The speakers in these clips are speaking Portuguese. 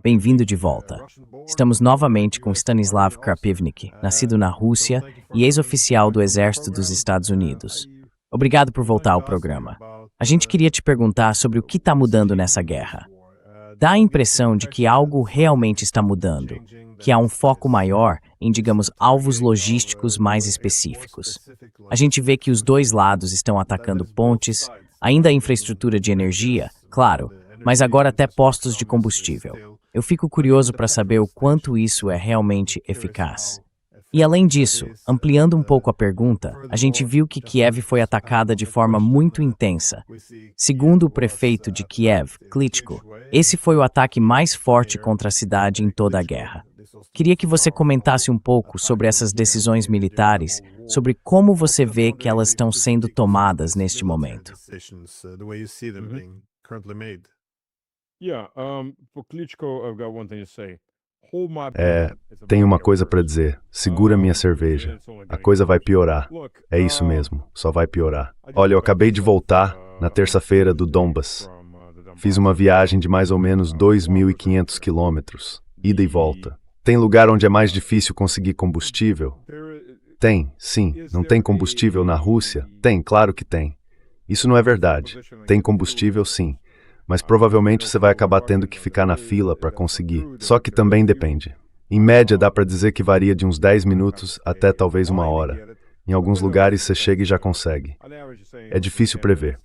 Bem-vindo de volta. Estamos novamente com Stanislav Krapivnik, nascido na Rússia e ex-oficial do Exército dos Estados Unidos. Obrigado por voltar ao programa. A gente queria te perguntar sobre o que está mudando nessa guerra. Dá a impressão de que algo realmente está mudando, que há um foco maior em, digamos, alvos logísticos mais específicos. A gente vê que os dois lados estão atacando pontes, ainda a infraestrutura de energia, claro, mas agora até postos de combustível. Eu fico curioso para saber o quanto isso é realmente eficaz. E além disso, ampliando um pouco a pergunta, a gente viu que Kiev foi atacada de forma muito intensa. Segundo o prefeito de Kiev, Klitschko, esse foi o ataque mais forte contra a cidade em toda a guerra. Queria que você comentasse um pouco sobre essas decisões militares, sobre como você vê que elas estão sendo tomadas neste momento. Tenho uma coisa para dizer. Segura minha cerveja. A coisa vai piorar. É isso mesmo, só vai piorar. Olha, eu acabei de voltar na terça-feira do Donbas. Fiz uma viagem de mais ou menos 2.500 quilômetros, ida e volta. Tem lugar onde é mais difícil conseguir combustível? Tem, sim. Não tem combustível na Rússia? Tem, claro que tem. Isso não é verdade. Tem combustível, sim. Mas provavelmente você vai acabar tendo que ficar na fila para conseguir. Só que também depende. Em média, dá para dizer que varia de uns 10 minutos até talvez 1 hora. Em alguns lugares, você chega e já consegue. É difícil prever.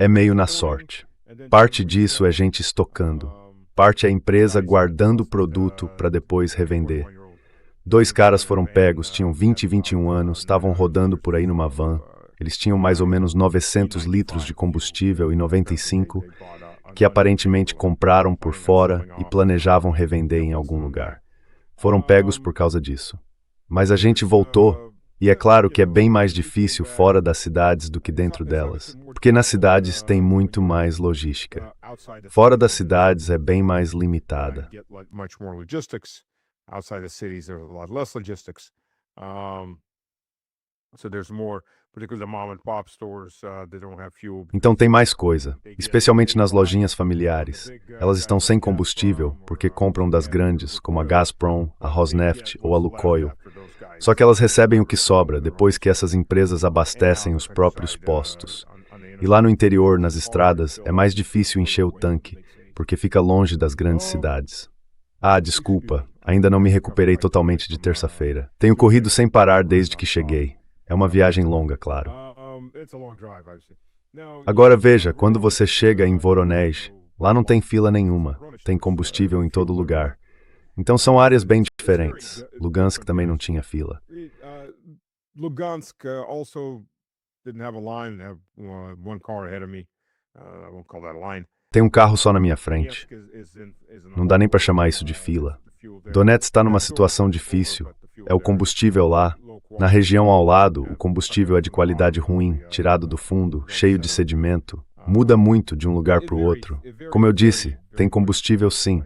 É meio na sorte. Parte disso é gente estocando. Parte é a empresa guardando o produto para depois revender. 2 caras foram pegos, tinham 20 e 21 anos, estavam rodando por aí numa van. Eles tinham mais ou menos 900 litros de combustível e 95, que aparentemente compraram por fora e planejavam revender em algum lugar. Foram pegos por causa disso. Mas a gente voltou, e é claro que é bem mais difícil fora das cidades do que dentro delas, porque nas cidades tem muito mais logística. Fora das cidades é bem mais limitada. Outside the cities, there's a lot less logistics. So there's more, particularly the mom and pop stores, they don't have fuel. Então tem mais coisa, especialmente nas lojinhas familiares. Elas estão sem combustível porque compram das grandes, como a Gazprom, a Rosneft ou a Lukoil. Só que elas recebem o que sobra depois que essas empresas abastecem os próprios postos. E lá no interior, nas estradas, é mais difícil encher o tanque, porque fica longe das grandes cidades. Ah, desculpa, ainda não me recuperei totalmente de terça-feira. Tenho corrido sem parar desde que cheguei. É uma viagem longa, claro. Agora veja, quando você chega em Voronezh, lá não tem fila nenhuma, tem combustível em todo lugar. Então são áreas bem diferentes. Lugansk também não tinha fila. Lugansk also didn't have a line, have one car ahead of me. I won't call that a line. Tem um carro só na minha frente. Não dá nem para chamar isso de fila. Donetsk está numa situação difícil. É o combustível lá. Na região ao lado, o combustível é de qualidade ruim, tirado do fundo, cheio de sedimento. Muda muito de um lugar para o outro. Como eu disse, tem combustível sim,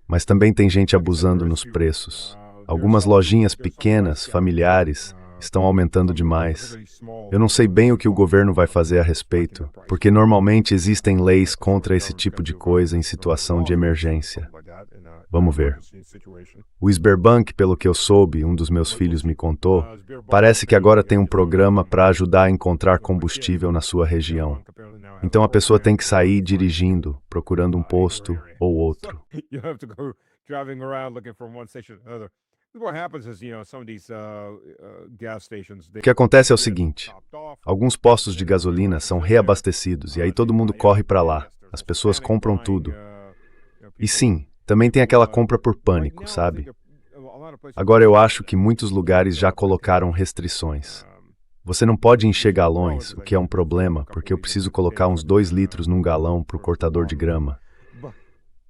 mas também tem gente abusando nos preços. Algumas lojinhas pequenas, familiares, estão aumentando demais. Eu não sei bem o que o governo vai fazer a respeito, porque normalmente existem leis contra esse tipo de coisa em situação de emergência. Vamos ver. O Sberbank, pelo que eu soube, um dos meus filhos me contou, parece que agora tem um programa para ajudar a encontrar combustível na sua região. Então a pessoa tem que sair dirigindo, procurando um posto ou outro. O que acontece é o seguinte, alguns postos de gasolina são reabastecidos e aí todo mundo corre para lá, as pessoas compram tudo. E sim, também tem aquela compra por pânico, sabe? Agora eu acho que muitos lugares já colocaram restrições. Você não pode encher galões, o que é um problema, porque eu preciso colocar uns 2 litros num galão para o cortador de grama.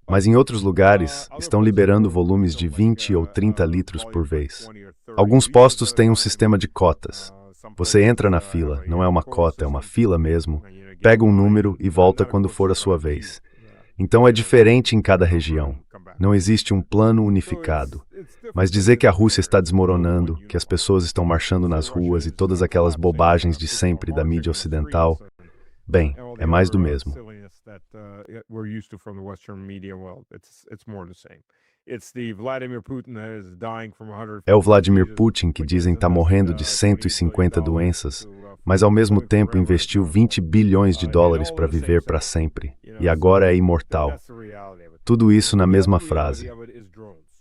Mas em outros lugares, estão liberando volumes de 20 ou 30 litros por vez. Alguns postos têm um sistema de cotas. Você entra na fila, não é uma cota, é uma fila mesmo, pega um número e volta quando for a sua vez. Então é diferente em cada região. Não existe um plano unificado. Mas dizer que a Rússia está desmoronando, que as pessoas estão marchando nas ruas e todas aquelas bobagens de sempre da mídia ocidental, bem, é mais do mesmo. É o Vladimir Putin que dizem está morrendo de 150 doenças, mas ao mesmo tempo investiu 20 bilhões de dólares para viver para sempre, e agora é imortal. Tudo isso na mesma frase.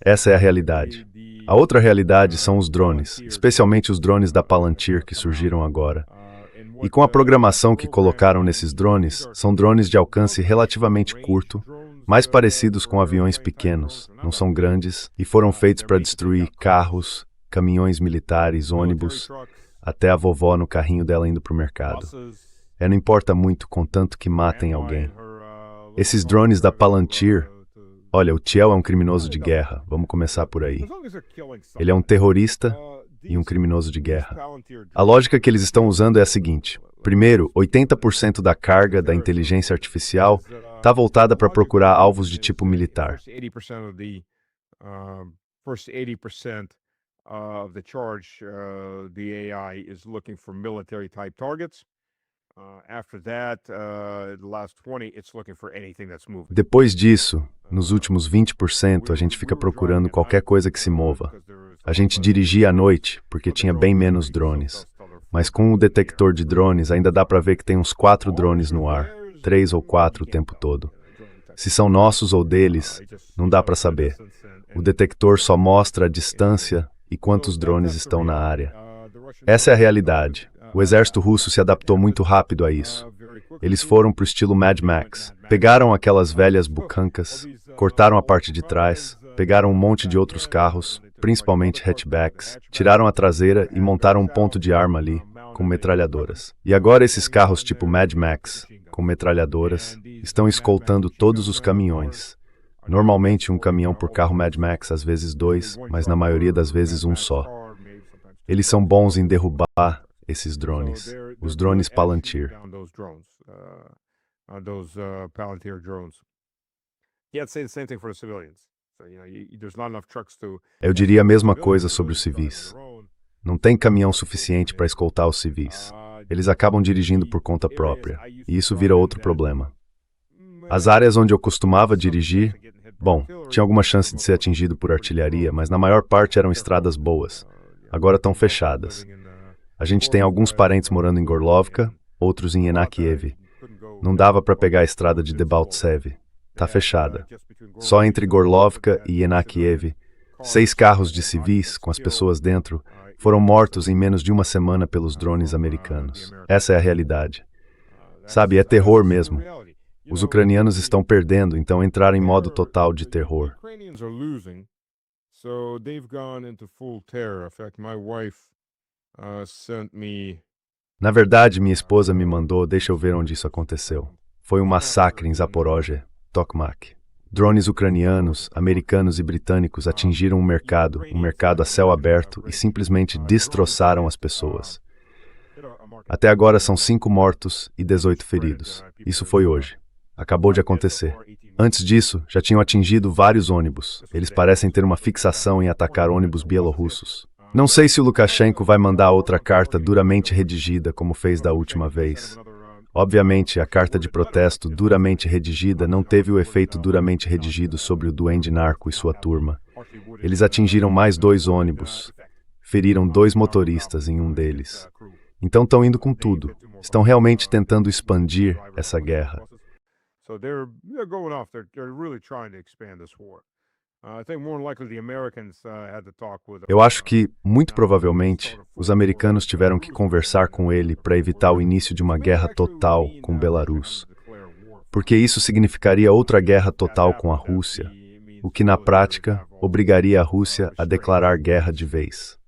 Essa é a realidade. A outra realidade são os drones, especialmente os drones da Palantir que surgiram agora. E com a programação que colocaram nesses drones, são drones de alcance relativamente curto, mais parecidos com aviões pequenos, não são grandes, e foram feitos para destruir carros, caminhões militares, ônibus, até a vovó no carrinho dela indo para o mercado. Não importa muito, contanto que matem alguém. Esses drones da Palantir, olha, o Thiel é um criminoso de guerra, vamos começar por aí. Ele é um terrorista e um criminoso de guerra. A lógica que eles estão usando é a seguinte. Primeiro, 80% da carga da inteligência artificial está voltada para procurar alvos de tipo militar. Depois disso, nos últimos 20%, a gente fica procurando qualquer coisa que se mova. A gente dirigia à noite, porque tinha bem menos drones. Mas com o detector de drones, ainda dá para ver que tem uns 4 drones no ar, 3 ou 4 o tempo todo. Se são nossos ou deles, não dá para saber. O detector só mostra a distância e quantos drones estão na área. Essa é a realidade. O exército russo se adaptou muito rápido a isso. Eles foram para o estilo Mad Max. Pegaram aquelas velhas bucancas, cortaram a parte de trás, pegaram um monte de outros carros, principalmente hatchbacks, tiraram a traseira e montaram um ponto de arma ali, com metralhadoras. E agora esses carros tipo Mad Max, com metralhadoras, estão escoltando todos os caminhões. Normalmente um caminhão por carro Mad Max, às vezes 2, mas na maioria das vezes um só. Eles são bons em derrubar esses drones, os drones Palantir. Eu diria a mesma coisa sobre os civis. Não tem caminhão suficiente para escoltar os civis. Eles acabam dirigindo por conta própria, e isso vira outro problema. As áreas onde eu costumava dirigir, bom, tinha alguma chance de ser atingido por artilharia, mas na maior parte eram estradas boas. Agora estão fechadas. A gente tem alguns parentes morando em Gorlovka, outros em Yenakiev. Não dava para pegar a estrada de Debaltsev. Está fechada. Só entre Gorlovka e Yenakiev, 6 carros de civis, com as pessoas dentro, foram mortos em menos de uma semana pelos drones americanos. Essa é a realidade. Sabe, é terror mesmo. Os ucranianos estão perdendo, então entraram em modo total de terror. Na verdade, minha esposa me mandou, deixa eu ver onde isso aconteceu. Foi um massacre em Zaporozhye, Tokmak. Drones ucranianos, americanos e britânicos atingiram um mercado a céu aberto e simplesmente destroçaram as pessoas. Até agora são 5 mortos e 18 feridos. Isso foi hoje. Acabou de acontecer. Antes disso, já tinham atingido vários ônibus. Eles parecem ter uma fixação em atacar ônibus bielorrussos. Não sei se o Lukashenko vai mandar outra carta duramente redigida como fez da última vez. Obviamente, a carta de protesto duramente redigida não teve o efeito duramente redigido sobre o duende narco e sua turma. Eles atingiram mais 2 ônibus. Feriram 2 motoristas em um deles. Então estão indo com tudo. Estão realmente tentando expandir essa guerra. Eu acho que, muito provavelmente, os americanos tiveram que conversar com ele para evitar o início de uma guerra total com Belarus. Porque isso significaria outra guerra total com a Rússia, o que, na prática, obrigaria a Rússia a declarar guerra de vez.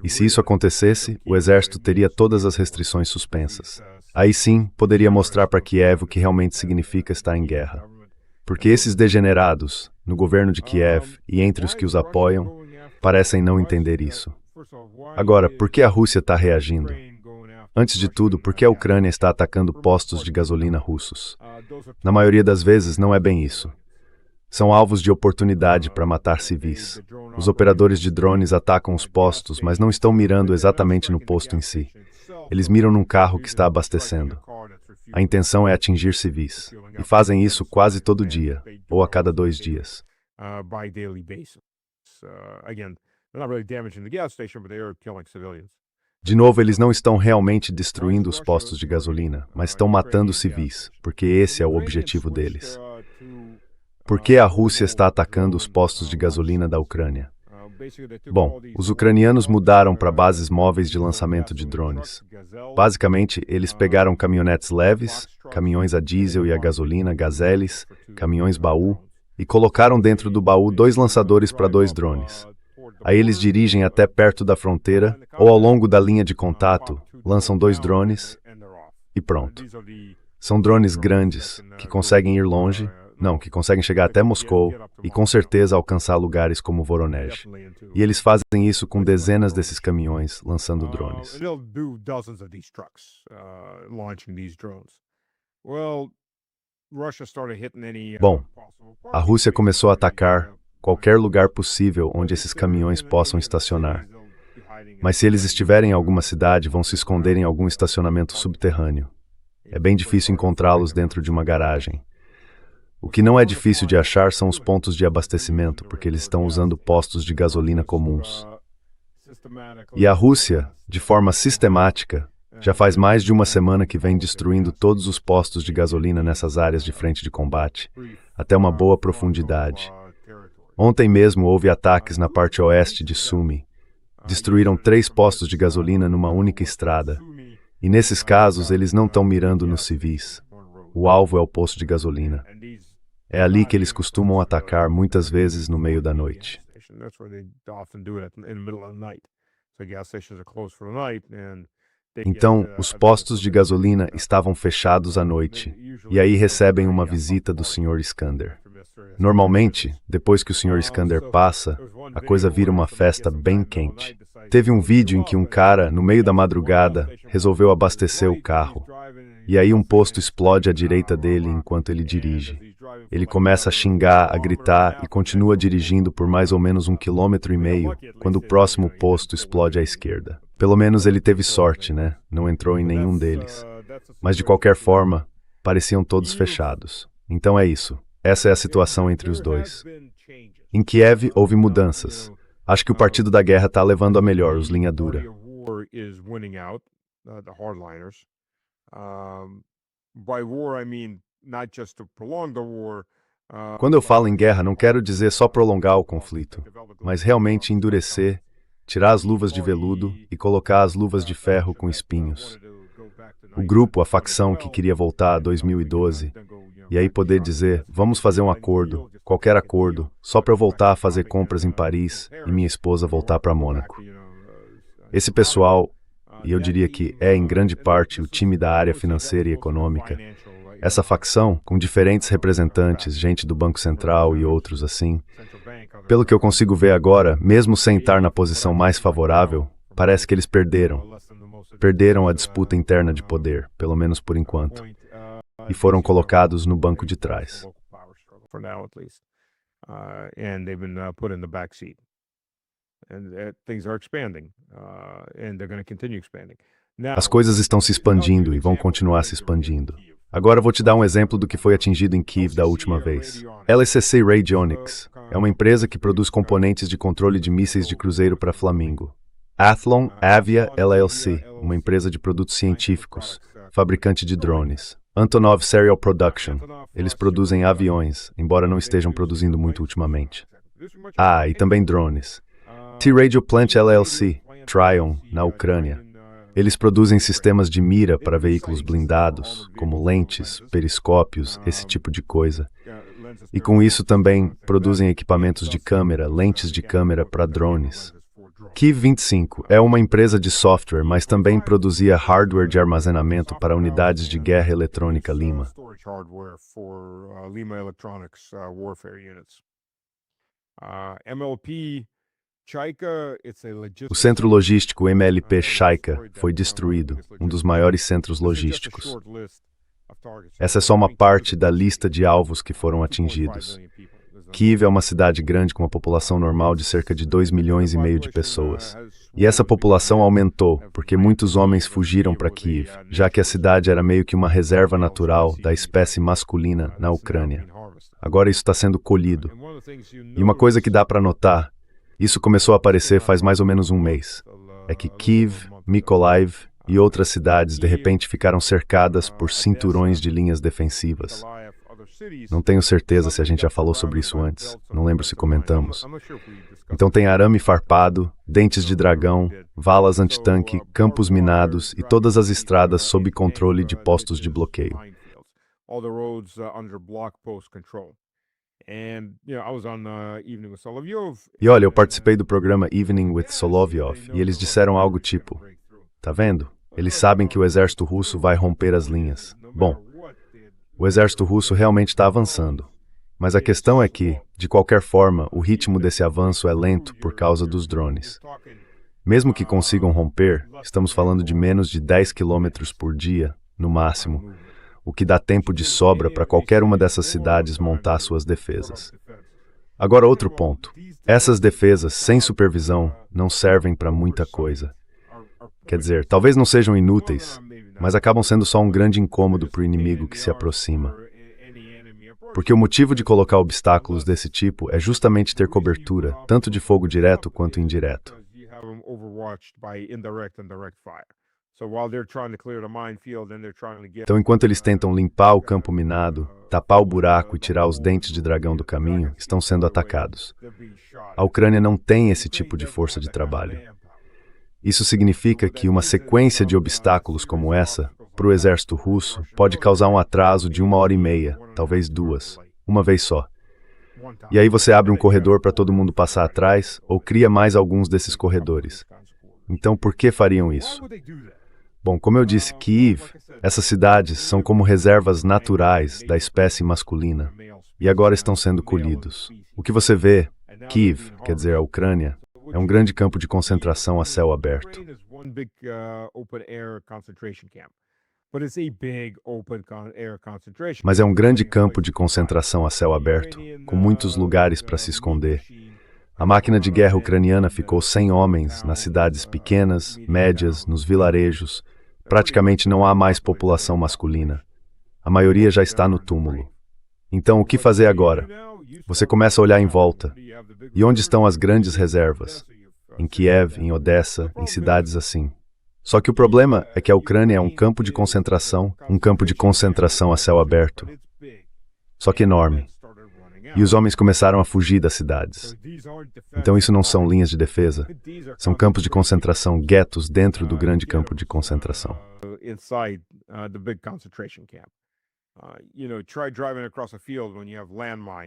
E se isso acontecesse, o exército teria todas as restrições suspensas. Aí sim, poderia mostrar para Kiev o que realmente significa estar em guerra. Porque esses degenerados, no governo de Kiev e entre os que os apoiam, parecem não entender isso. Agora, por que a Rússia está reagindo? Antes de tudo, por que a Ucrânia está atacando postos de gasolina russos? Na maioria das vezes, não é bem isso. São alvos de oportunidade para matar civis. Os operadores de drones atacam os postos, mas não estão mirando exatamente no posto em si. Eles miram num carro que está abastecendo. A intenção é atingir civis. E fazem isso quase todo dia, ou a cada 2 dias. De novo, eles não estão realmente destruindo os postos de gasolina, mas estão matando civis, porque esse é o objetivo deles. Por que a Rússia está atacando os postos de gasolina da Ucrânia? Bom, os ucranianos mudaram para bases móveis de lançamento de drones. Basicamente, eles pegaram caminhonetes leves, caminhões a diesel e a gasolina, gazeles, caminhões baú, e colocaram dentro do baú 2 lançadores para 2 drones. Aí eles dirigem até perto da fronteira, ou ao longo da linha de contato, lançam 2 drones e pronto. São drones grandes, que conseguem ir longe, que conseguem chegar até Moscou e com certeza alcançar lugares como Voronezh. E eles fazem isso com dezenas desses caminhões lançando drones. Bom, a Rússia começou a atacar qualquer lugar possível onde esses caminhões possam estacionar. Mas se eles estiverem em alguma cidade, vão se esconder em algum estacionamento subterrâneo. É bem difícil encontrá-los dentro de uma garagem. O que não é difícil de achar são os pontos de abastecimento, porque eles estão usando postos de gasolina comuns. E a Rússia, de forma sistemática, já faz mais de uma semana que vem destruindo todos os postos de gasolina nessas áreas de frente de combate, até uma boa profundidade. Ontem mesmo houve ataques na parte oeste de Sumy. Destruíram 3 postos de gasolina numa única estrada. E nesses casos, eles não estão mirando nos civis. O alvo é o posto de gasolina. É ali que eles costumam atacar, muitas vezes no meio da noite. Então, os postos de gasolina estavam fechados à noite, e aí recebem uma visita do Sr. Iskander. Normalmente, depois que o Sr. Iskander passa, a coisa vira uma festa bem quente. Teve um vídeo em que um cara, no meio da madrugada, resolveu abastecer o carro. E aí um posto explode à direita dele enquanto ele dirige. Ele começa a xingar, a gritar e continua dirigindo por mais ou menos 1,5 km, quando o próximo posto explode à esquerda. Pelo menos ele teve sorte, né? Não entrou em nenhum deles. Mas de qualquer forma, pareciam todos fechados. Então é isso. Essa é a situação entre os dois. Em Kiev, houve mudanças. Acho que o partido da guerra está levando a melhor os linha dura. Quando eu falo em guerra, não quero dizer só prolongar o conflito, mas realmente endurecer, tirar as luvas de veludo e colocar as luvas de ferro com espinhos. O grupo, a facção que queria voltar a 2012, e aí poder dizer, vamos fazer um acordo, qualquer acordo, só para eu voltar a fazer compras em Paris e minha esposa voltar para Mônaco. Esse pessoal, e eu diria que é em grande parte o time da área financeira e econômica, essa facção, com diferentes representantes, gente do Banco Central e outros assim, pelo que eu consigo ver agora, mesmo sem estar na posição mais favorável, parece que eles perderam. Perderam a disputa interna de poder, pelo menos por enquanto, e foram colocados no banco de trás. As coisas estão se expandindo e vão continuar se expandindo. Agora vou te dar um exemplo do que foi atingido em Kiev da última vez. LCC Radionics é uma empresa que produz componentes de controle de mísseis de cruzeiro para Flamingo. Athlon Avia LLC, uma empresa de produtos científicos, fabricante de drones. Antonov Serial Production, eles produzem aviões, embora não estejam produzindo muito ultimamente. E também drones. T-Radio Plant LLC, Trion, na Ucrânia. Eles produzem sistemas de mira para veículos blindados, como lentes, periscópios, esse tipo de coisa. E com isso também produzem equipamentos de câmera, lentes de câmera para drones. Kiev 25 é uma empresa de software, mas também produzia hardware de armazenamento para unidades de guerra eletrônica Lima. O centro logístico MLP Chaika foi destruído, um dos maiores centros logísticos. Essa é só uma parte da lista de alvos que foram atingidos. Kiev é uma cidade grande com uma população normal de cerca de 2,5 milhões de pessoas. E essa população aumentou porque muitos homens fugiram para Kiev, já que a cidade era meio que uma reserva natural da espécie masculina na Ucrânia. Agora isso está sendo colhido. E uma coisa que dá para notar, isso começou a aparecer faz mais ou menos um mês, é que Kiev, Mykolaiv e outras cidades de repente ficaram cercadas por cinturões de linhas defensivas. Não tenho certeza se a gente já falou sobre isso antes, não lembro se comentamos. Então tem arame farpado, dentes de dragão, valas antitanque, campos minados e todas as estradas sob controle de postos de bloqueio. E olha, eu participei do programa Evening with Solovyov e eles disseram algo tipo, tá vendo? Eles sabem que o exército russo vai romper as linhas. Bom, o exército russo realmente está avançando. Mas a questão é que, de qualquer forma, o ritmo desse avanço é lento por causa dos drones. Mesmo que consigam romper, estamos falando de menos de 10 quilômetros por dia, no máximo, o que dá tempo de sobra para qualquer uma dessas cidades montar suas defesas. Agora, outro ponto. Essas defesas, sem supervisão, não servem para muita coisa. Quer dizer, talvez não sejam inúteis, mas acabam sendo só um grande incômodo para o inimigo que se aproxima. Porque o motivo de colocar obstáculos desse tipo é justamente ter cobertura, tanto de fogo direto quanto indireto. Então, enquanto eles tentam limpar o campo minado, tapar o buraco e tirar os dentes de dragão do caminho, estão sendo atacados. A Ucrânia não tem esse tipo de força de trabalho. Isso significa que uma sequência de obstáculos como essa, para o exército russo, pode causar um atraso de 1h30, talvez 2, uma vez só. E aí você abre um corredor para todo mundo passar atrás, ou cria mais alguns desses corredores. Então, por que fariam isso? Bom, como eu disse, Kiev, essas cidades são como reservas naturais da espécie masculina, e agora estão sendo colhidos. O que você vê, Kiev, quer dizer, a Ucrânia, é um grande campo de concentração a céu aberto. Mas é um grande campo de concentração a céu aberto, com muitos lugares para se esconder. A máquina de guerra ucraniana ficou sem homens nas cidades pequenas, médias, nos vilarejos. Praticamente não há mais população masculina. A maioria já está no túmulo. Então, o que fazer agora? Você começa a olhar em volta. E onde estão as grandes reservas? Em Kiev, em Odessa, em cidades assim. Só que o problema é que a Ucrânia é um campo de concentração a céu aberto. Só que enorme. E os homens começaram a fugir das cidades. Então isso não são linhas de defesa, são campos de concentração, guetos dentro do grande campo de concentração.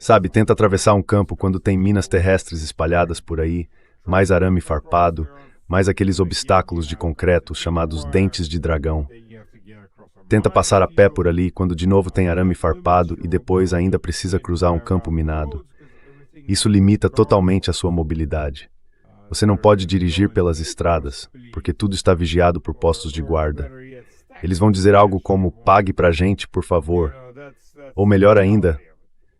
Sabe, tenta atravessar um campo quando tem minas terrestres espalhadas por aí, mais arame farpado, mais aqueles obstáculos de concreto chamados dentes de dragão. Tenta passar a pé por ali quando de novo tem arame farpado e depois ainda precisa cruzar um campo minado. Isso limita totalmente a sua mobilidade. Você não pode dirigir pelas estradas, porque tudo está vigiado por postos de guarda. Eles vão dizer algo como, pague pra gente, por favor. Ou melhor ainda,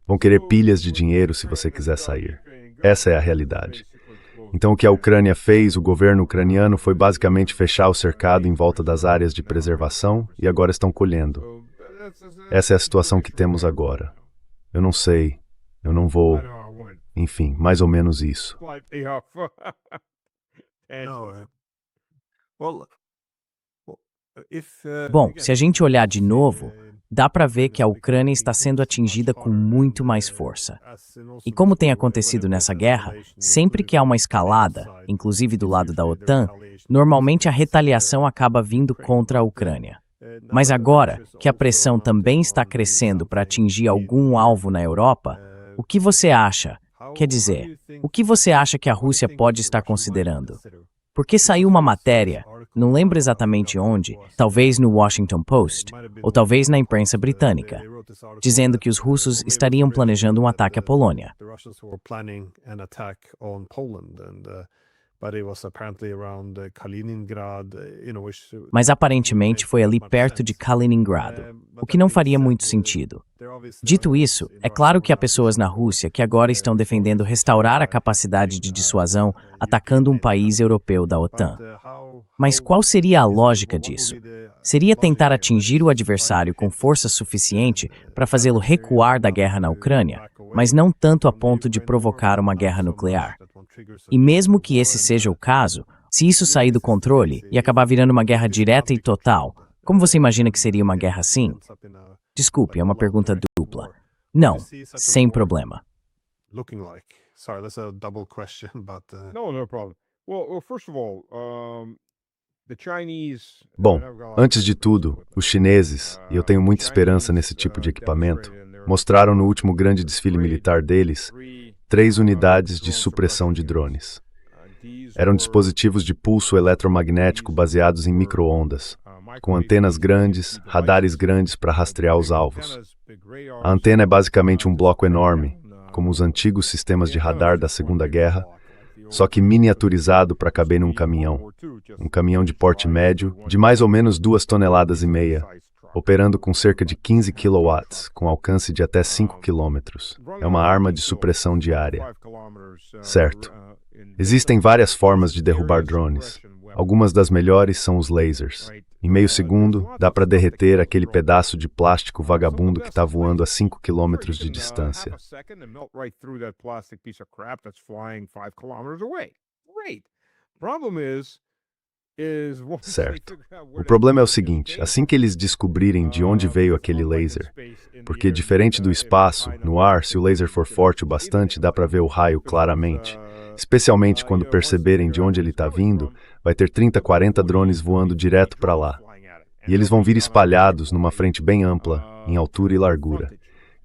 vão querer pilhas de dinheiro se você quiser sair. Essa é a realidade. Então o que a Ucrânia fez, o governo ucraniano, foi basicamente fechar o cercado em volta das áreas de preservação e agora estão colhendo. Essa é a situação que temos agora. Eu não sei, eu não vou... Enfim, mais ou menos isso. Bom, se a gente olhar de novo, dá para ver que a Ucrânia está sendo atingida com muito mais força. E como tem acontecido nessa guerra, sempre que há uma escalada, inclusive do lado da OTAN, normalmente a retaliação acaba vindo contra a Ucrânia. Mas agora, que a pressão também está crescendo para atingir algum alvo na Europa, o que você acha? Quer dizer, o que você acha que a Rússia pode estar considerando? Porque saiu uma matéria, não lembro exatamente onde, talvez no Washington Post, ou talvez na imprensa britânica, dizendo que os russos estariam planejando um ataque à Polônia. Mas aparentemente foi ali perto de Kaliningrado, o que não faria muito sentido. Dito isso, é claro que há pessoas na Rússia que agora estão defendendo restaurar a capacidade de dissuasão atacando um país europeu da OTAN. Mas qual seria a lógica disso? Seria tentar atingir o adversário com força suficiente para fazê-lo recuar da guerra na Ucrânia, mas não tanto a ponto de provocar uma guerra nuclear. E mesmo que esse seja o caso, se isso sair do controle e acabar virando uma guerra direta e total, como você imagina que seria uma guerra assim? Desculpe, é uma pergunta dupla. Não, sem problema. No problem. Well, first of all, the Chinese. Bom, antes de tudo, os chineses, e eu tenho muita esperança nesse tipo de equipamento, mostraram no último grande desfile militar deles 3 unidades de supressão de drones. Eram dispositivos de pulso eletromagnético baseados em micro-ondas, com antenas grandes, radares grandes para rastrear os alvos. A antena é basicamente um bloco enorme, como os antigos sistemas de radar da Segunda Guerra, só que miniaturizado para caber num caminhão. Um caminhão de porte médio, de mais ou menos 2,5 toneladas, operando com cerca de 15 kW, com alcance de até 5 km. É uma arma de supressão diária. Certo. Existem várias formas de derrubar drones. Algumas das melhores são os lasers. Em meio segundo, dá para derreter aquele pedaço de plástico vagabundo que está voando a 5 km de distância. Certo. O problema é o seguinte, assim que eles descobrirem de onde veio aquele laser, porque diferente do espaço, no ar, se o laser for forte o bastante, dá para ver o raio claramente. Especialmente quando perceberem de onde ele está vindo, vai ter 30, 40 drones voando direto para lá. E eles vão vir espalhados numa frente bem ampla, em altura e largura.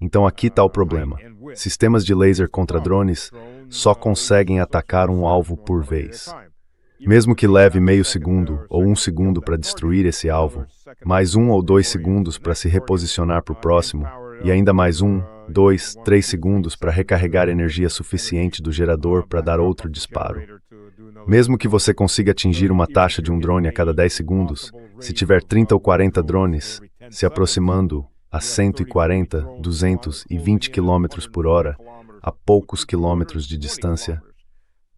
Então aqui está o problema. Sistemas de laser contra drones só conseguem atacar um alvo por vez. Mesmo que leve meio segundo ou 1 segundo para destruir esse alvo, mais 1 ou 2 segundos para se reposicionar para o próximo, e ainda mais 1, 2, 3 segundos para recarregar energia suficiente do gerador para dar outro disparo. Mesmo que você consiga atingir uma taxa de um drone a cada 10 segundos, se tiver 30 ou 40 drones se aproximando a 140, 220 km por hora, a poucos quilômetros de distância,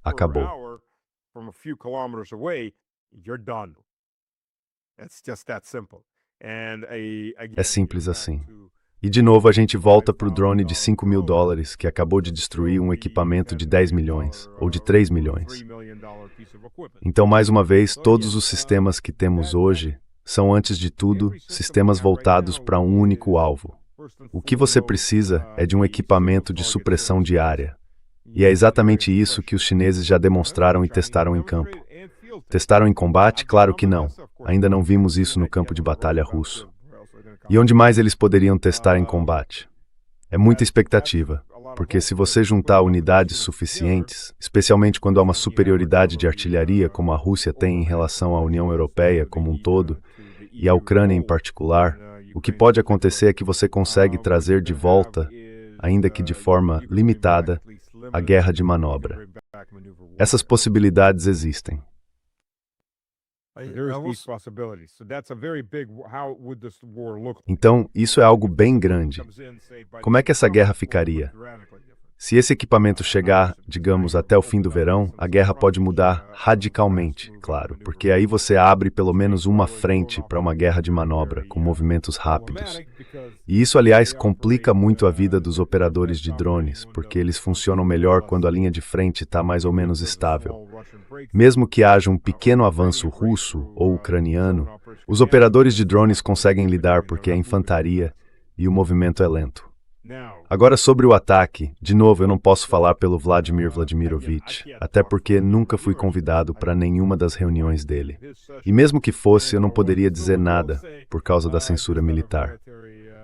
acabou. É simples assim. E de novo a gente volta para o drone de $5.000 que acabou de destruir um equipamento de 10 milhões ou de 3 milhões. Então, mais uma vez, todos os sistemas que temos hoje são, antes de tudo, sistemas voltados para um único alvo. O que você precisa é de um equipamento de supressão diária. E é exatamente isso que os chineses já demonstraram e testaram em campo. Testaram em combate? Claro que não. Ainda não vimos isso no campo de batalha russo. E onde mais eles poderiam testar em combate? É muita expectativa, porque se você juntar unidades suficientes, especialmente quando há uma superioridade de artilharia como a Rússia tem em relação à União Europeia como um todo, e à Ucrânia em particular, o que pode acontecer é que você consegue trazer de volta, ainda que de forma limitada, a guerra de manobra. Essas possibilidades existem. Então, isso é algo bem grande. Como é que essa guerra ficaria? Se esse equipamento chegar, digamos, até o fim do verão, a guerra pode mudar radicalmente, claro, porque aí você abre pelo menos uma frente para uma guerra de manobra, com movimentos rápidos. E isso, aliás, complica muito a vida dos operadores de drones, porque eles funcionam melhor quando a linha de frente está mais ou menos estável. Mesmo que haja um pequeno avanço russo ou ucraniano, os operadores de drones conseguem lidar porque é infantaria e o movimento é lento. Agora, sobre o ataque, de novo, eu não posso falar pelo Vladimir Vladimirovich, até porque nunca fui convidado para nenhuma das reuniões dele. E mesmo que fosse, eu não poderia dizer nada por causa da censura militar.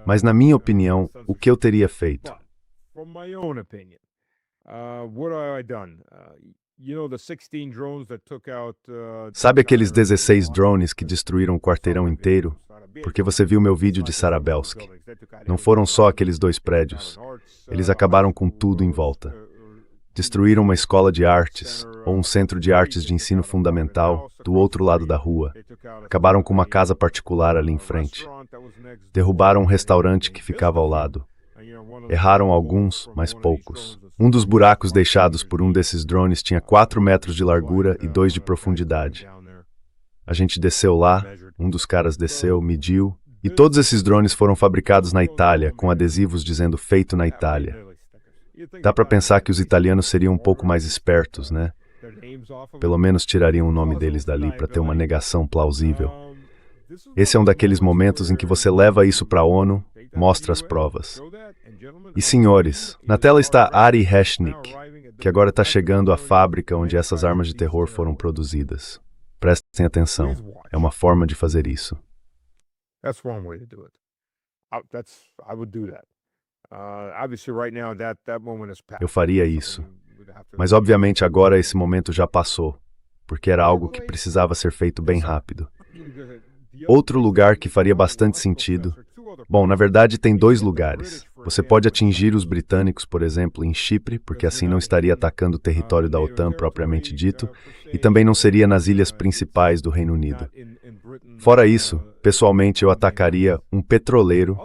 Mas, na minha opinião, o que eu teria feito? Sabe aqueles 16 drones que destruíram o quarteirão inteiro? Porque você viu meu vídeo de Sarabelsky. Não foram só aqueles 2 prédios. Eles acabaram com tudo em volta. Destruíram uma escola de artes, ou um centro de artes de ensino fundamental, do outro lado da rua. Acabaram com uma casa particular ali em frente. Derrubaram um restaurante que ficava ao lado. Erraram alguns, mas poucos. Um dos buracos deixados por um desses drones tinha 4 metros de largura e 2 de profundidade. A gente desceu lá, um dos caras desceu, mediu, e todos esses drones foram fabricados na Itália, com adesivos dizendo feito na Itália. Dá para pensar que os italianos seriam um pouco mais espertos, né? Pelo menos tirariam o nome deles dali para ter uma negação plausível. Esse é um daqueles momentos em que você leva isso para a ONU, mostra as provas. E senhores, na tela está Ari Heshnik, que agora está chegando à fábrica onde essas armas de terror foram produzidas. Prestem atenção, é uma forma de fazer isso. That's one way to do it. I would do that. Obviously right now that moment has passed. Eu faria isso. Mas obviamente agora esse momento já passou, porque era algo que precisava ser feito bem rápido. Outro lugar que faria bastante sentido... Bom, na verdade tem 2 lugares. Você pode atingir os britânicos, por exemplo, em Chipre, porque assim não estaria atacando o território da OTAN propriamente dito, e também não seria nas ilhas principais do Reino Unido. Fora isso, pessoalmente eu atacaria um petroleiro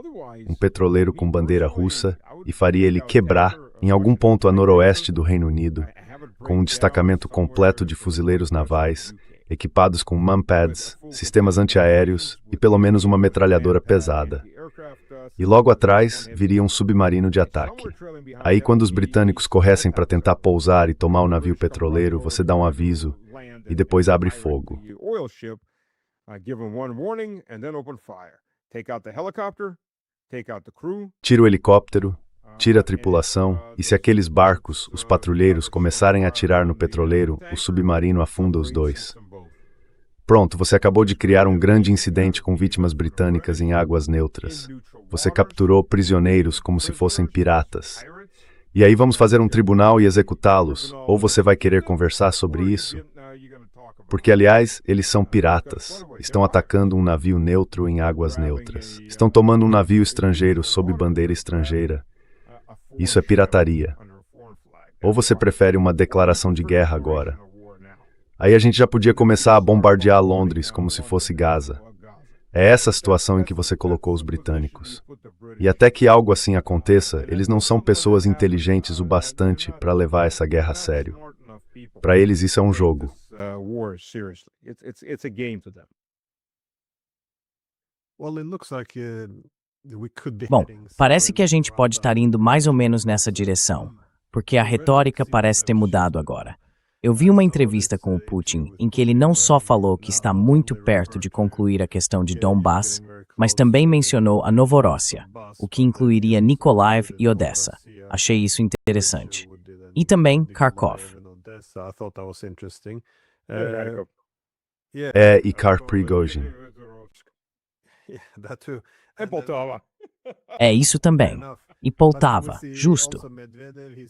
com bandeira russa, e faria ele quebrar em algum ponto a noroeste do Reino Unido, com um destacamento completo de fuzileiros navais, equipados com MAMPADs, sistemas antiaéreos e pelo menos uma metralhadora pesada. E logo atrás viria um submarino de ataque. Aí quando os britânicos corressem para tentar pousar e tomar o navio petroleiro, você dá um aviso e depois abre fogo. Tira o helicóptero, tira a tripulação, e se aqueles barcos, os patrulheiros, começarem a atirar no petroleiro, o submarino afunda os 2. Pronto, você acabou de criar um grande incidente com vítimas britânicas em águas neutras. Você capturou prisioneiros como se fossem piratas. E aí vamos fazer um tribunal e executá-los, ou você vai querer conversar sobre isso? Porque, aliás, eles são piratas. Estão atacando um navio neutro em águas neutras. Estão tomando um navio estrangeiro sob bandeira estrangeira. Isso é pirataria. Ou você prefere uma declaração de guerra agora? Aí a gente já podia começar a bombardear Londres como se fosse Gaza. É essa a situação em que você colocou os britânicos. E até que algo assim aconteça, eles não são pessoas inteligentes o bastante para levar essa guerra a sério. Para eles isso é um jogo. Bom, parece que a gente pode estar indo mais ou menos nessa direção, porque a retórica parece ter mudado agora. Eu vi uma entrevista com o Putin em que ele não só falou que está muito perto de concluir a questão de Donbass, mas também mencionou a Novorossia, o que incluiria Nikolaev e Odessa. Achei isso interessante. E também Kharkov. E Prigozhin. É isso também. E Poltava, justo.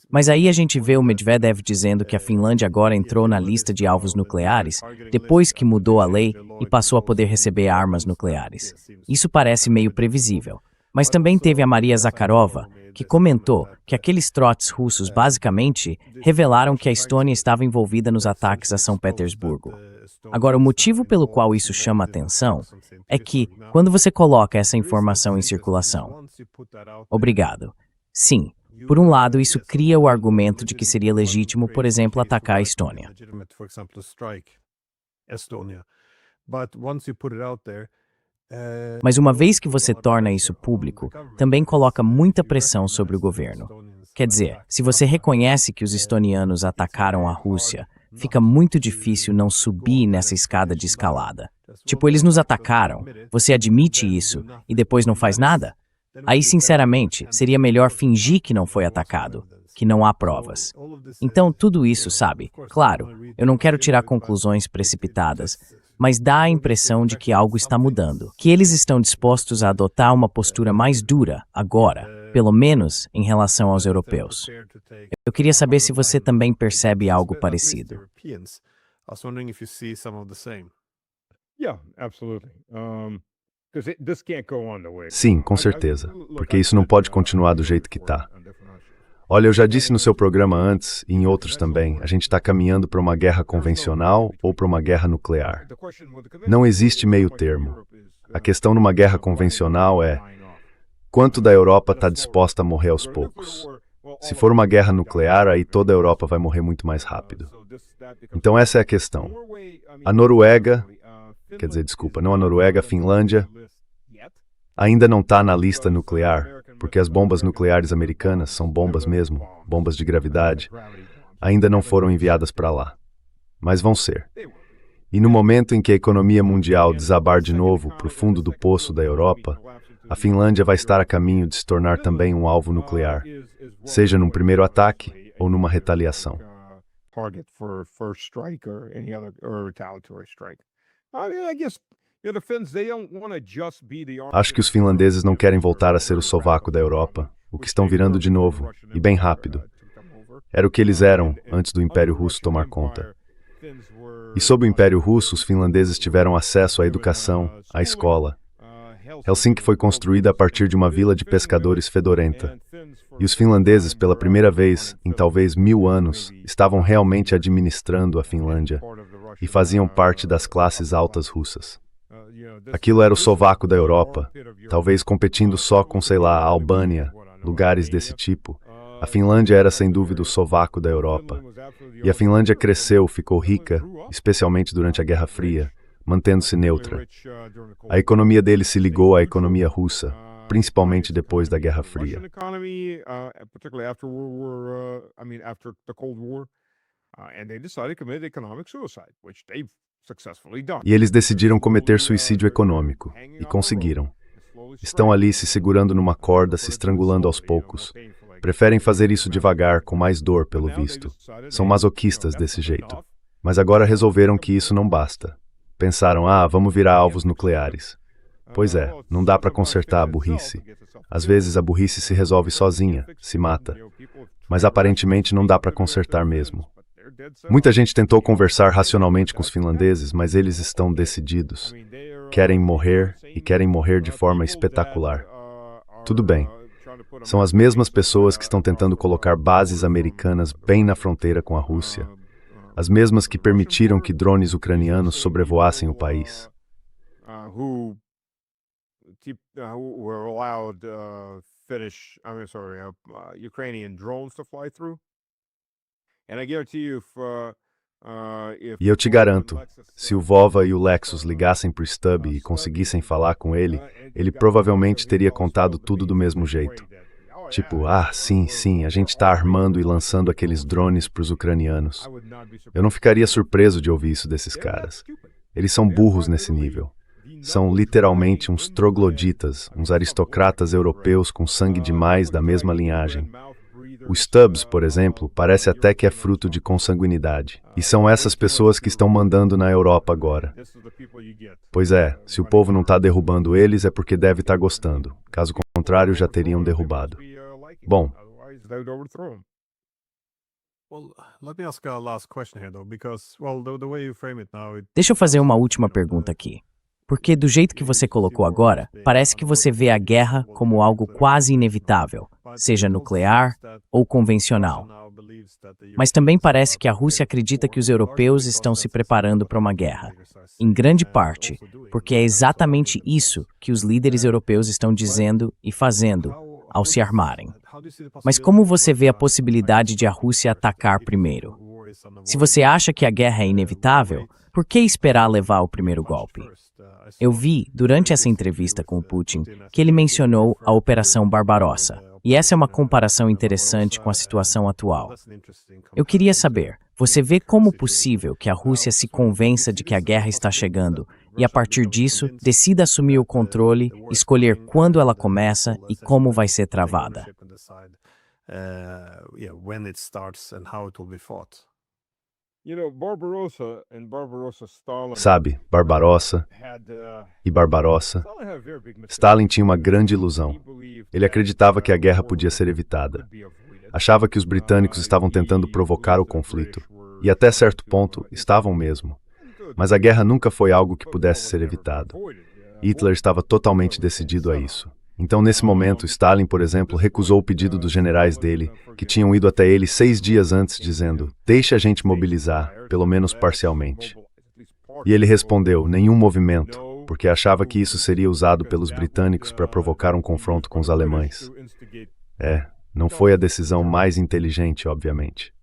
Mas aí a gente vê o Medvedev dizendo que a Finlândia agora entrou na lista de alvos nucleares, depois que mudou a lei e passou a poder receber armas nucleares. Isso parece meio previsível. Mas também teve a Maria Zakharova, que comentou que aqueles trotes russos basicamente revelaram que a Estônia estava envolvida nos ataques a São Petersburgo. Agora, o motivo pelo qual isso chama atenção é que, quando você coloca essa informação em circulação... Obrigado. Sim, por um lado, isso cria o argumento de que seria legítimo, por exemplo, atacar a Estônia. Mas uma vez que você torna isso público, também coloca muita pressão sobre o governo. Quer dizer, se você reconhece que os estonianos atacaram a Rússia, fica muito difícil não subir nessa escada de escalada. Tipo, eles nos atacaram, você admite isso e depois não faz nada? Aí, sinceramente, seria melhor fingir que não foi atacado, que não há provas. Então, tudo isso, sabe? Claro, eu não quero tirar conclusões precipitadas, mas dá a impressão de que algo está mudando, que eles estão dispostos a adotar uma postura mais dura, agora, pelo menos em relação aos europeus. Eu queria saber se você também percebe algo parecido. Sim, com certeza, porque isso não pode continuar do jeito que está. Olha, eu já disse no seu programa antes, e em outros também, a gente está caminhando para uma guerra convencional ou para uma guerra nuclear. Não existe meio termo. A questão numa guerra convencional é quanto da Europa está disposta a morrer aos poucos. Se for uma guerra nuclear, aí toda a Europa vai morrer muito mais rápido. Então essa é a questão. A Noruega, não a Noruega, a Finlândia, ainda não está na lista nuclear, porque as bombas nucleares americanas são bombas mesmo, bombas de gravidade, ainda não foram enviadas para lá. Mas vão ser. E no momento em que a economia mundial desabar de novo para o fundo do poço da Europa, a Finlândia vai estar a caminho de se tornar também um alvo nuclear, seja num primeiro ataque ou numa retaliação. Acho que os finlandeses não querem voltar a ser o sovaco da Europa, o que estão virando de novo, e bem rápido. Era o que eles eram antes do Império Russo tomar conta. E sob o Império Russo, os finlandeses tiveram acesso à educação, à escola. Helsinki foi construída a partir de uma vila de pescadores fedorenta. E os finlandeses, pela primeira vez em talvez 1000 anos, estavam realmente administrando a Finlândia e faziam parte das classes altas russas. Aquilo era o sovaco da Europa, talvez competindo só com, a Albânia, lugares desse tipo. A Finlândia era sem dúvida o sovaco da Europa. E a Finlândia cresceu, ficou rica, especialmente durante a Guerra Fria, mantendo-se neutra. A economia dele se ligou à economia russa, principalmente depois da Guerra Fria. E eles decidiram cometer suicídio econômico, e conseguiram. Estão ali se segurando numa corda, se estrangulando aos poucos. Preferem fazer isso devagar, com mais dor, pelo visto. São masoquistas desse jeito. Mas agora resolveram que isso não basta. Pensaram, vamos virar alvos nucleares. Pois é, não dá para consertar a burrice. Às vezes a burrice se resolve sozinha, se mata. Mas aparentemente não dá para consertar mesmo. Muita gente tentou conversar racionalmente com os finlandeses, mas eles estão decididos. Querem morrer e querem morrer de forma espetacular. Tudo bem. São as mesmas pessoas que estão tentando colocar bases americanas bem na fronteira com a Rússia. As mesmas que permitiram que drones ucranianos sobrevoassem o país. E eu te garanto, se o Vova e o Lexus ligassem para o Stubb e conseguissem falar com ele, ele provavelmente teria contado tudo do mesmo jeito. Tipo, sim, a gente está armando e lançando aqueles drones para os ucranianos. Eu não ficaria surpreso de ouvir isso desses caras. Eles são burros nesse nível. São literalmente uns trogloditas, uns aristocratas europeus com sangue demais da mesma linhagem. O Stubbs, por exemplo, parece até que é fruto de consanguinidade. E são essas pessoas que estão mandando na Europa agora. Pois é, se o povo não está derrubando eles é porque deve estar gostando. Caso contrário, já teriam derrubado. Bom, deixa eu fazer uma última pergunta aqui. Porque do jeito que você colocou agora, parece que você vê a guerra como algo quase inevitável, seja nuclear ou convencional. Mas também parece que a Rússia acredita que os europeus estão se preparando para uma guerra. Em grande parte, porque é exatamente isso que os líderes europeus estão dizendo e fazendo ao se armarem. Mas como você vê a possibilidade de a Rússia atacar primeiro? Se você acha que a guerra é inevitável, por que esperar levar o primeiro golpe? Eu vi, durante essa entrevista com o Putin, que ele mencionou a Operação Barbarossa. E essa é uma comparação interessante com a situação atual. Eu queria saber, você vê como possível que a Rússia se convença de que a guerra está chegando e, a partir disso, decida assumir o controle, escolher quando ela começa e como vai ser travada? Sabe, Barbarossa e Barbarossa, Stalin tinha uma grande ilusão. Ele acreditava que a guerra podia ser evitada. Achava que os britânicos estavam tentando provocar o conflito. E até certo ponto, estavam mesmo. Mas a guerra nunca foi algo que pudesse ser evitado. Hitler estava totalmente decidido a isso. Então, nesse momento, Stalin, por exemplo, recusou o pedido dos generais dele, que tinham ido até ele 6 dias antes, dizendo: "Deixe a gente mobilizar, pelo menos parcialmente." E ele respondeu: "Nenhum movimento", porque achava que isso seria usado pelos britânicos para provocar um confronto com os alemães. Não foi a decisão mais inteligente, obviamente.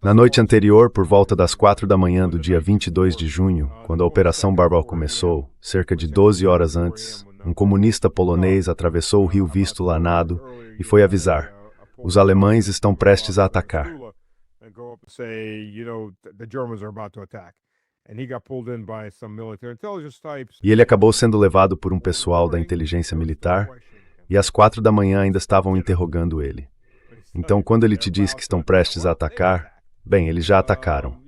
Na noite anterior, por volta das 4 da manhã do dia 22 de junho, quando a Operação Barbarossa começou, cerca de 12 horas antes, um comunista polonês atravessou o rio Vístula a nado e foi avisar: "Os alemães estão prestes a atacar." E ele acabou sendo levado por um pessoal da inteligência militar, e às 4 da manhã ainda estavam interrogando ele. Então, quando ele te diz que estão prestes a atacar, bem, eles já atacaram.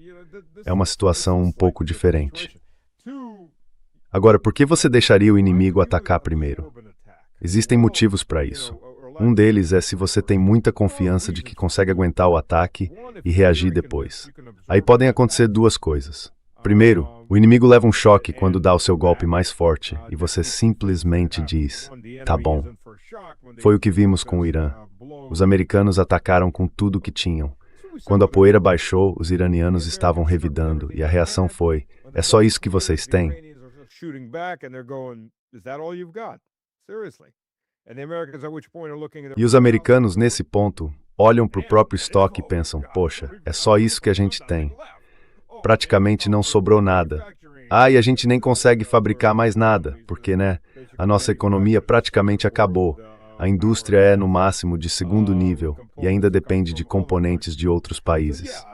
É uma situação um pouco diferente. Agora, por que você deixaria o inimigo atacar primeiro? Existem motivos para isso. Um deles é se você tem muita confiança de que consegue aguentar o ataque e reagir depois. Aí podem acontecer duas coisas. Primeiro, o inimigo leva um choque quando dá o seu golpe mais forte e você simplesmente diz: "Tá bom." Foi o que vimos com o Irã. Os americanos atacaram com tudo o que tinham. Quando a poeira baixou, os iranianos estavam revidando e a reação foi: "É só isso que vocês têm?" E os americanos, nesse ponto, olham para o próprio estoque e pensam: "Poxa, é só isso que a gente tem. Praticamente não sobrou nada. E a gente nem consegue fabricar mais nada, porque, a nossa economia praticamente acabou. A indústria é, no máximo, de segundo nível e ainda depende de componentes de outros países."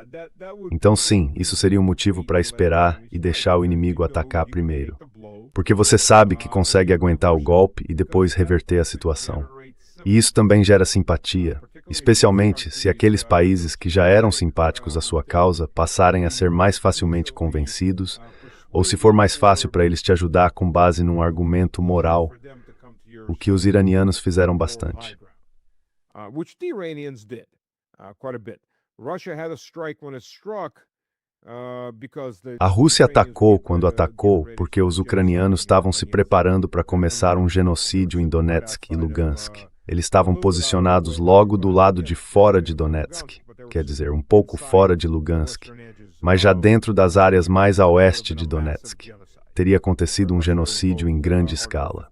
Então, sim, isso seria um motivo para esperar e deixar o inimigo atacar primeiro. Porque você sabe que consegue aguentar o golpe e depois reverter a situação. E isso também gera simpatia, especialmente se aqueles países que já eram simpáticos à sua causa passarem a ser mais facilmente convencidos, ou se for mais fácil para eles te ajudar com base num argumento moral, o que os iranianos fizeram bastante. A Rússia atacou quando atacou porque os ucranianos estavam se preparando para começar um genocídio em Donetsk e Lugansk. Eles estavam posicionados logo do lado de fora de Donetsk, quer dizer, um pouco fora de Lugansk, mas já dentro das áreas mais a oeste de Donetsk. Teria acontecido um genocídio em grande escala.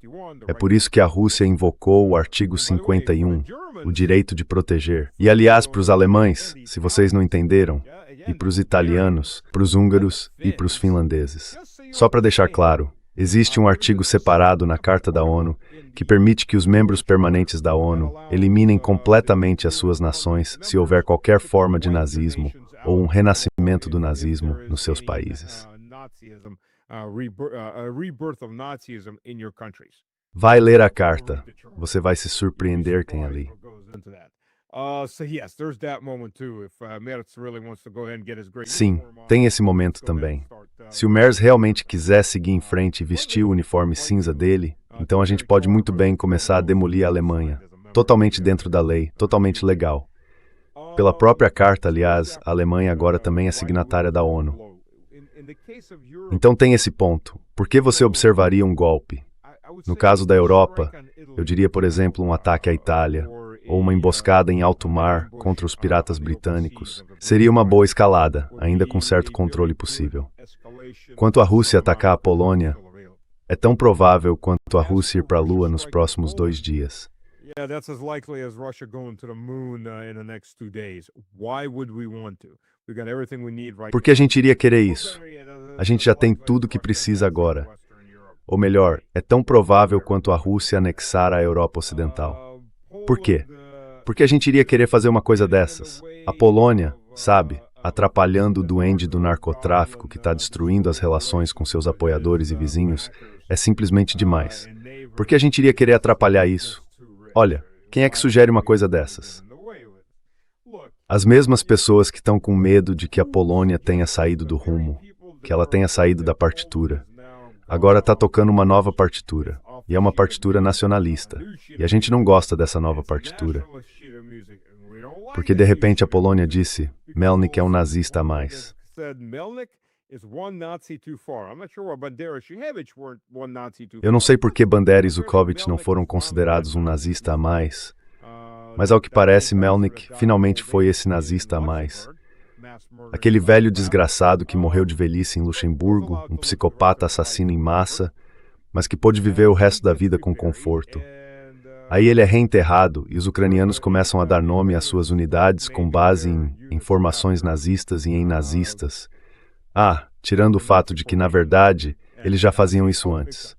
É por isso que a Rússia invocou o artigo 51, o direito de proteger. E, aliás, para os alemães, se vocês não entenderam, e para os italianos, para os húngaros e para os finlandeses. Só para deixar claro, existe um artigo separado na Carta da ONU que permite que os membros permanentes da ONU eliminem completamente as suas nações se houver qualquer forma de nazismo ou um renascimento do nazismo nos seus países. Vai ler a carta, você vai se surpreender quem é ali. Sim, tem esse momento também. Se o Merz realmente quiser seguir em frente e vestir o uniforme cinza dele, então a gente pode muito bem começar a demolir a Alemanha, totalmente dentro da lei, totalmente legal. Pela própria carta, aliás, a Alemanha agora também é signatária da ONU. Então tem esse ponto. Por que você observaria um golpe? No caso da Europa, eu diria, por exemplo, um ataque à Itália, ou uma emboscada em alto mar contra os piratas britânicos. Seria uma boa escalada, ainda com certo controle possível. Quanto à Rússia atacar a Polônia, é tão provável quanto a Rússia ir para a Lua nos próximos 2 dias. Por que a gente iria querer isso? A gente já tem tudo o que precisa agora. Ou melhor, é tão provável quanto a Rússia anexar a Europa Ocidental. Por quê? Porque a gente iria querer fazer uma coisa dessas. A Polônia, sabe, atrapalhando o duende do narcotráfico que está destruindo as relações com seus apoiadores e vizinhos, é simplesmente demais. Por que a gente iria querer atrapalhar isso? Olha, quem é que sugere uma coisa dessas? As mesmas pessoas que estão com medo de que a Polônia tenha saído do rumo, que ela tenha saído da partitura. Agora está tocando uma nova partitura, e é uma partitura nacionalista. E a gente não gosta dessa nova partitura. Porque de repente a Polônia disse, Melnik é um nazista a mais. Eu não sei por que Bandera e Zhukovich não foram considerados um nazista a mais, mas ao que parece, Melnik finalmente foi esse nazista a mais. Aquele velho desgraçado que morreu de velhice em Luxemburgo, um psicopata assassino em massa, mas que pôde viver o resto da vida com conforto. Aí ele é reenterrado e os ucranianos começam a dar nome às suas unidades com base em formações nazistas e em nazistas. Tirando o fato de que, na verdade, eles já faziam isso antes.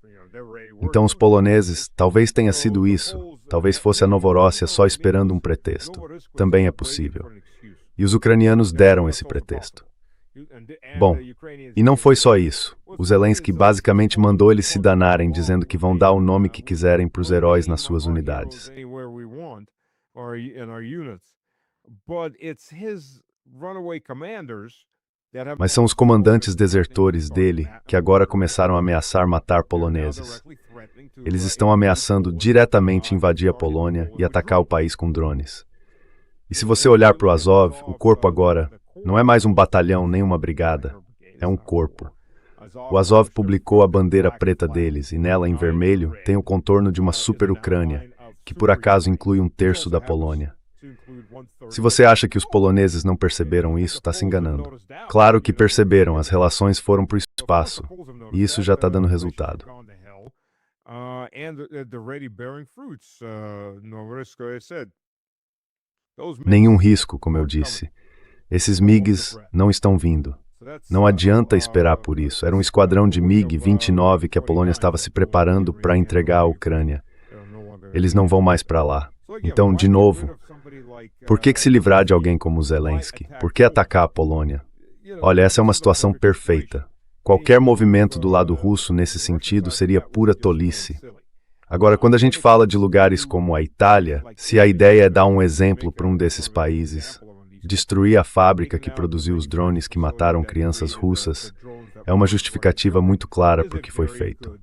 Então os poloneses, talvez tenha sido isso, talvez fosse a Novorossia só esperando um pretexto. Também é possível. E os ucranianos deram esse pretexto. Bom, e não foi só isso. O Zelensky basicamente mandou eles se danarem, dizendo que vão dar o nome que quiserem para os heróis nas suas unidades. Mas são os comandantes desertores dele que agora começaram a ameaçar matar poloneses. Eles estão ameaçando diretamente invadir a Polônia e atacar o país com drones. E se você olhar para o Azov, o corpo agora não é mais um batalhão nem uma brigada, é um corpo. O Azov publicou a bandeira preta deles e nela, em vermelho, tem o contorno de uma super Ucrânia, que por acaso inclui um terço da Polônia. Se você acha que os poloneses não perceberam isso, está se enganando. Claro que perceberam, as relações foram para o espaço, e isso já está dando resultado. Nenhum risco, como eu disse. Esses MiGs não estão vindo. Não adianta esperar por isso. Era um esquadrão de MiG-29 que a Polônia estava se preparando para entregar à Ucrânia. Eles não vão mais para lá. Então, de novo, por que se livrar de alguém como Zelensky? Por que atacar a Polônia? Olha, essa é uma situação perfeita. Qualquer movimento do lado russo nesse sentido seria pura tolice. Agora, quando a gente fala de lugares como a Itália, se a ideia é dar um exemplo para um desses países, destruir a fábrica que produziu os drones que mataram crianças russas, é uma justificativa muito clara para o que foi feito.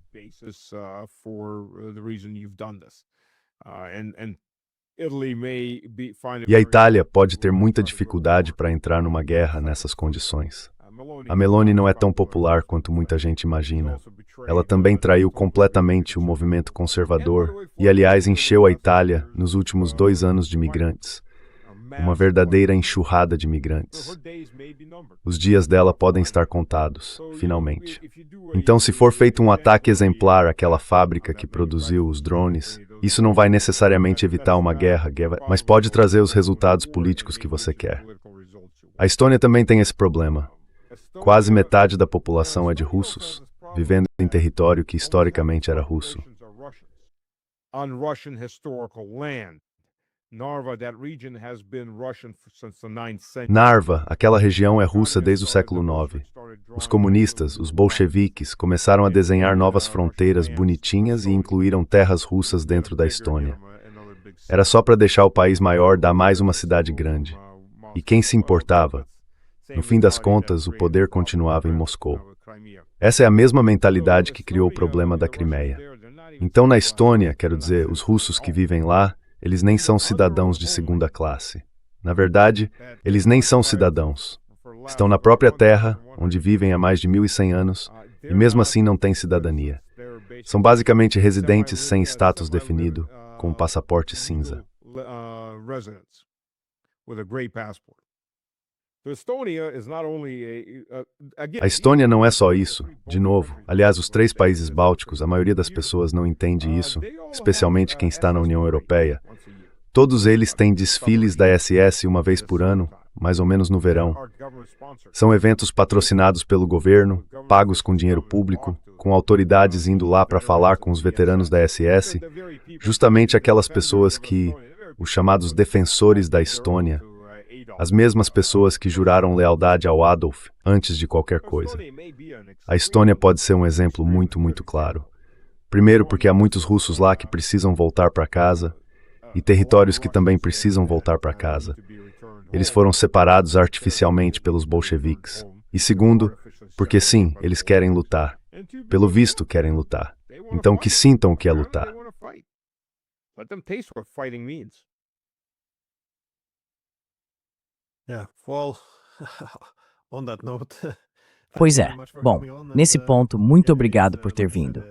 E a Itália pode ter muita dificuldade para entrar numa guerra nessas condições. A Meloni não é tão popular quanto muita gente imagina. Ela também traiu completamente o movimento conservador e, aliás, encheu a Itália nos últimos 2 anos de migrantes. Uma verdadeira enxurrada de migrantes. Os dias dela podem estar contados, finalmente. Então, se for feito um ataque exemplar àquela fábrica que produziu os drones, isso não vai necessariamente evitar uma guerra, mas pode trazer os resultados políticos que você quer. A Estônia também tem esse problema. Quase metade da população é de russos, vivendo em território que historicamente era russo. Narva, aquela região é russa desde o século IX. Os comunistas, os bolcheviques, começaram a desenhar novas fronteiras bonitinhas e incluíram terras russas dentro da Estônia. Era só para deixar o país maior dar mais uma cidade grande. E quem se importava? No fim das contas, o poder continuava em Moscou. Essa é a mesma mentalidade que criou o problema da Crimeia. Então, na Estônia, quero dizer, os russos que vivem lá, eles nem são cidadãos de segunda classe. Na verdade, eles nem são cidadãos. Estão na própria terra, onde vivem há mais de 1.100 anos, e mesmo assim não têm cidadania. São basicamente residentes sem status definido, com um passaporte cinza. A Estônia não é só isso. De novo, aliás, os 3 países bálticos, a maioria das pessoas não entende isso, especialmente quem está na União Europeia. Todos eles têm desfiles da SS uma vez por ano, mais ou menos no verão. São eventos patrocinados pelo governo, pagos com dinheiro público, com autoridades indo lá para falar com os veteranos da SS, justamente aquelas pessoas que, os chamados defensores da Estônia, as mesmas pessoas que juraram lealdade ao Adolf antes de qualquer coisa. A Estônia pode ser um exemplo muito, muito claro. Primeiro, porque há muitos russos lá que precisam voltar para casa, e territórios que também precisam voltar para casa. Eles foram separados artificialmente pelos bolcheviques. E segundo, porque sim, eles querem lutar. Pelo visto, querem lutar. Então que sintam o que é lutar. Yeah, well, on that note, Pois é. Bom, nesse ponto, muito obrigado por ter vindo.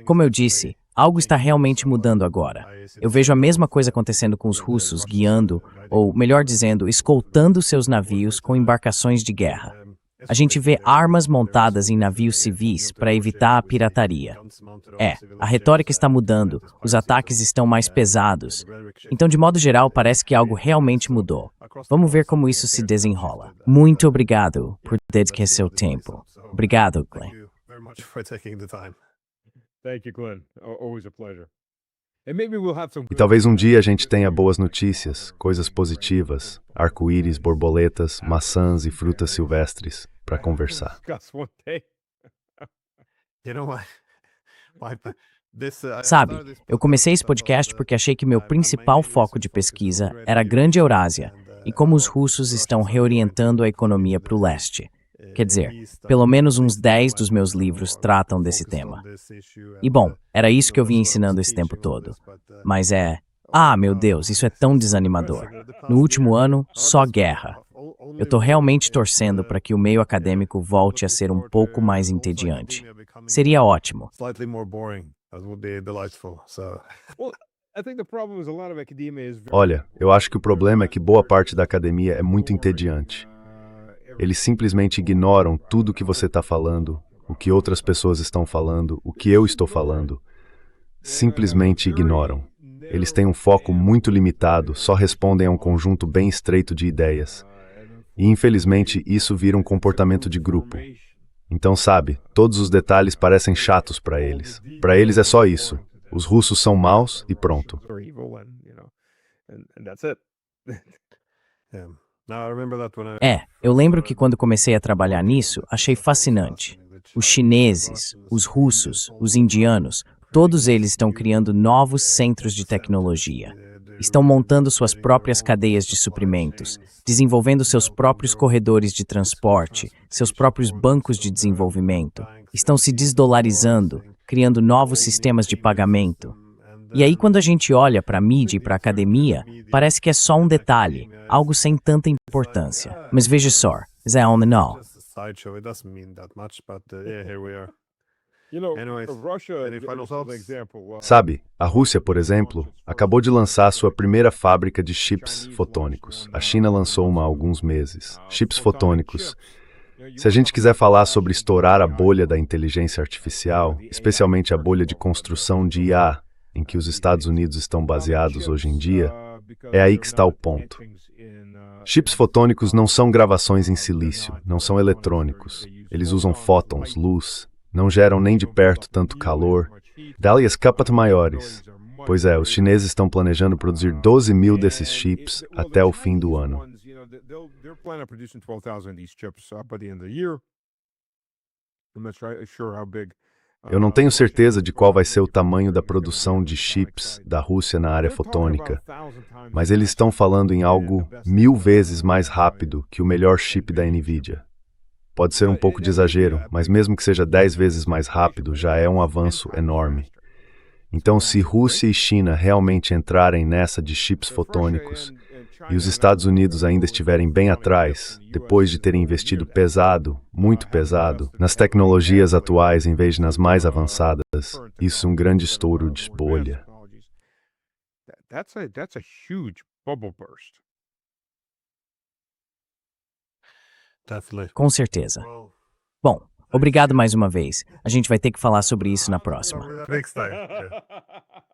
Como eu disse, algo está realmente mudando agora. Eu vejo a mesma coisa acontecendo com os russos guiando, ou melhor dizendo, escoltando seus navios com embarcações de guerra. A gente vê armas montadas em navios civis para evitar a pirataria. A retórica está mudando, os ataques estão mais pesados. Então, de modo geral, parece que algo realmente mudou. Vamos ver como isso se desenrola. Muito obrigado por dedicar seu tempo. Obrigado, Glenn. Thank you, Glenn. Always a pleasure. And maybe we'll have some E talvez um dia a gente tenha boas notícias, coisas positivas, arco-íris, borboletas, maçãs e frutas silvestres para conversar. discuss one day. Sabe, eu comecei esse podcast porque achei que meu principal foco de pesquisa era a Grande Eurásia e como os russos estão reorientando a economia para o leste. Quer dizer, pelo menos uns 10 dos meus livros tratam desse tema. E bom, era isso que eu vinha ensinando esse tempo todo. Mas meu Deus, isso é tão desanimador. No último ano, só guerra. Eu tô realmente torcendo para que o meio acadêmico volte a ser um pouco mais entediante. Seria ótimo. Slightly more boring, as would be delightful. Well, I think the problem is a lot of academia is Olha, eu acho que o problema é que boa parte da academia é muito entediante. Eles simplesmente ignoram tudo o que você está falando, o que outras pessoas estão falando, o que eu estou falando. Simplesmente ignoram. Eles têm um foco muito limitado, só respondem a um conjunto bem estreito de ideias. E, infelizmente, isso vira um comportamento de grupo. Então, sabe, todos os detalhes parecem chatos para eles. Para eles é só isso. Os russos são maus e pronto. are evil, and that's it. Eu lembro que quando comecei a trabalhar nisso, achei fascinante. Os chineses, os russos, os indianos, todos eles estão criando novos centros de tecnologia. Estão montando suas próprias cadeias de suprimentos, desenvolvendo seus próprios corredores de transporte, seus próprios bancos de desenvolvimento. Estão se desdolarizando, criando novos sistemas de pagamento. E aí, quando a gente olha para a mídia e para a academia, parece que é só um detalhe, algo sem tanta importância. Mas veja só, é all in all. Russia, for example, Sabe, a Rússia, por exemplo, acabou de lançar sua primeira fábrica de chips fotônicos. A China lançou uma há alguns meses. Chips fotônicos. Se a gente quiser falar sobre estourar a bolha da inteligência artificial, especialmente a bolha de construção de IA, em que os Estados Unidos estão baseados hoje em dia, é aí que está o ponto. Chips fotônicos não são gravações em silício, não são eletrônicos. Eles usam fótons, luz, não geram nem de perto tanto calor. Dali as capas maiores. Pois é, os chineses estão planejando produzir 12 mil desses chips até o fim do ano. They're planning on producing 12,000 of these chips by the end of the year. I'm not sure how big. Eu não tenho certeza de qual vai ser o tamanho da produção de chips da Rússia na área fotônica, mas eles estão falando em algo 1000 vezes mais rápido que o melhor chip da NVIDIA. Pode ser um pouco de exagero, mas mesmo que seja 10 vezes mais rápido, já é um avanço enorme. Então, se Rússia e China realmente entrarem nessa de chips fotônicos, e os Estados Unidos ainda estiverem bem atrás, depois de terem investido pesado, muito pesado, nas tecnologias atuais em vez de nas mais avançadas, isso é um grande estouro de bolha. That's a huge bubble burst. Com certeza. Bom, obrigado mais uma vez. A gente vai ter que falar sobre isso na próxima. Next time.